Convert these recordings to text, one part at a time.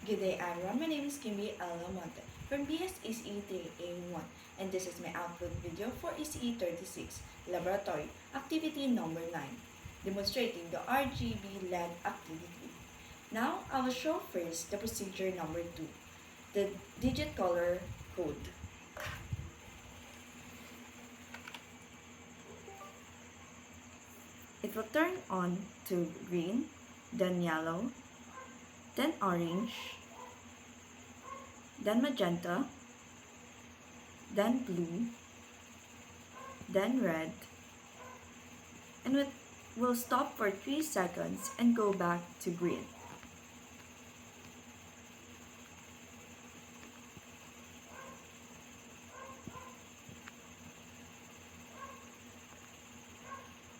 Good day everyone, my name is Kimby Alamonte from BSECE 3A1 and this is my output video for ECE 36 Laboratory Activity Number 9 demonstrating the RGB LED activity. Now I will show first the procedure number 2, the digit color code. It will turn on to green, then yellow, then orange, then magenta, then blue, then red, and it will stop for 3 seconds and go back to green.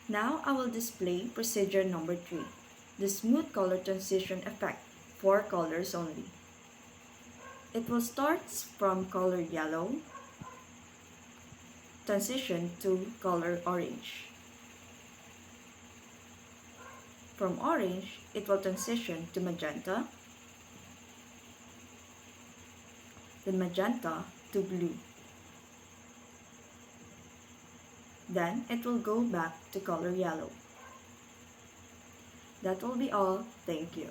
Now I will display procedure number 3, the smooth color transition effect, 4 colors only. It will start from color yellow, transition to color orange. From orange, it will transition to magenta, then magenta to blue. Then it will go back to color yellow. That will be all. Thank you.